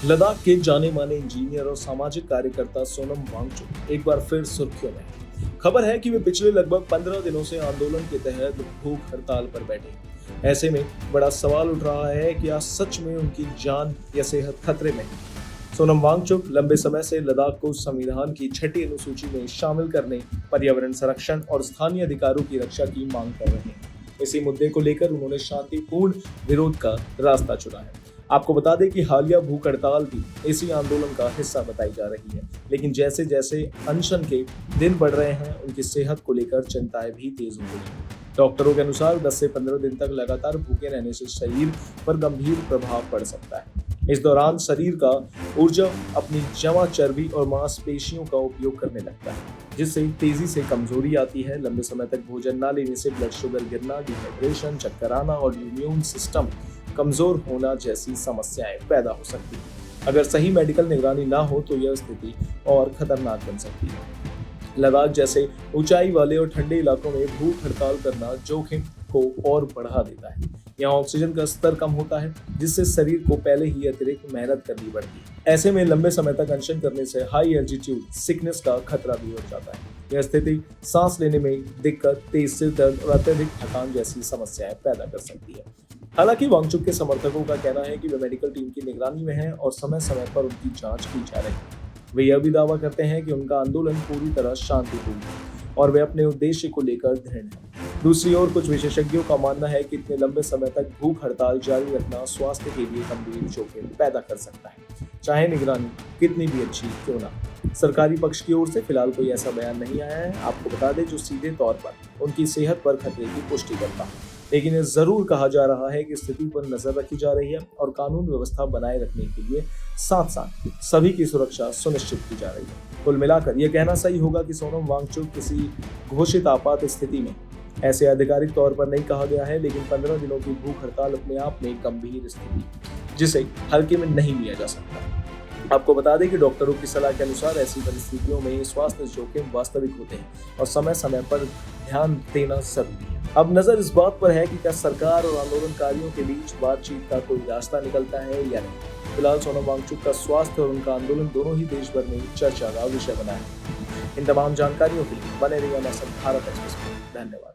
लद्दाख के जाने माने इंजीनियर और सामाजिक कार्यकर्ता सोनम वांगचुक एक बार फिर सुर्खियों में हैं। खबर है कि वे पिछले लगभग 15 दिनों से आंदोलन के तहत भूख हड़ताल पर बैठे हैं। ऐसे में बड़ा सवाल उठ रहा है कि क्या सच में उनकी जान या सेहत खतरे में है। सोनम वांगचुक लंबे समय से लद्दाख को संविधान की छठी अनुसूची में शामिल करने, पर्यावरण संरक्षण और स्थानीय अधिकारों की रक्षा की मांग कर रहे हैं। इसी मुद्दे को लेकर उन्होंने शांतिपूर्ण विरोध का रास्ता चुना है। आपको बता दें कि हालिया भूख हड़ताल भी इसी आंदोलन का हिस्सा बताई जा रही है, लेकिन जैसे जैसे अनशन के दिन बढ़ रहे हैं, उनकी सेहत को लेकर चिंताएं भी तेज हो गई हैं। डॉक्टरों के अनुसार 10 से 15 दिन तक लगातार भूखे रहने से शरीर पर गंभीर प्रभाव पड़ सकता है। इस दौरान शरीर का ऊर्जा अपनी जमा चर्बी और मांसपेशियों का उपयोग करने लगता है, जिससे तेजी से कमजोरी आती है। लंबे समय तक भोजन न लेने से ब्लड शुगर गिरना, डिहाइड्रेशन, चक्कर आना और इम्यून सिस्टम कमजोर होना जैसी समस्याएं पैदा हो सकती हैं। अगर सही मेडिकल निगरानी ना हो तो यह स्थिति और खतरनाक बन सकती है। लद्दाख जैसे ऊंचाई वाले और ठंडे इलाकों में भूख हड़ताल करना जोखिम को और बढ़ा देता है। यहाँ ऑक्सीजन का स्तर कम होता है, जिससे शरीर को पहले ही अतिरिक्त मेहनत करनी पड़ती है। ऐसे में लंबे समय तक अनशन करने से हाई एल्टीट्यूड सिकनेस का खतरा भी हो जाता है। यह स्थिति सांस लेने में दिक्कत, तेज सिर दर्द और अत्यधिक थकान जैसी समस्याएं पैदा कर सकती है। हालांकि वांगचुक के समर्थकों का कहना है कि वे मेडिकल टीम की निगरानी में हैं और समय समय पर उनकी जांच की जा रही है। वे यह भी दावा करते हैं कि उनका आंदोलन पूरी तरह शांतिपूर्ण है और वे अपने उद्देश्य को लेकर दृढ़ हैं। दूसरी ओर कुछ विशेषज्ञों का मानना है कि इतने लंबे समय तक भूख हड़ताल जारी रखना स्वास्थ्य के लिए गंभीर जोखिम पैदा कर सकता है, चाहे निगरानी कितनी भी अच्छी क्यों ना। सरकारी पक्ष की ओर से फिलहाल कोई ऐसा बयान नहीं आया है, आपको बता दें, जो सीधे तौर पर उनकी सेहत पर खतरे की पुष्टि करता है। लेकिन यह जरूर कहा जा रहा है कि स्थिति पर नजर रखी जा रही है और कानून व्यवस्था बनाए रखने के लिए साथ साथ सभी की सुरक्षा सुनिश्चित की जा रही है। कुल मिलाकर यह कहना सही होगा कि सोनम वांगचुक किसी घोषित आपात स्थिति में, ऐसे आधिकारिक तौर पर नहीं कहा गया है, लेकिन 15 दिनों की भूख हड़ताल अपने आप में गंभीर स्थिति जिसे हल्के में नहीं लिया जा सकता। आपको बता दें कि डॉक्टरों की सलाह के अनुसार ऐसी परिस्थितियों में स्वास्थ्य जोखिम वास्तविक होते हैं और समय समय पर ध्यान देना जरूरी है। अब नजर इस बात पर है कि क्या सरकार और आंदोलनकारियों के बीच बातचीत का कोई रास्ता निकलता है या नहीं। फिलहाल सोनम वांगचुक का स्वास्थ्य और उनका आंदोलन दोनों ही देश भर में चर्चा का विषय बना है। इन तमाम जानकारियों के लिए बने रहिए हमारे साथ भारत एक्सप्रेस में। धन्यवाद।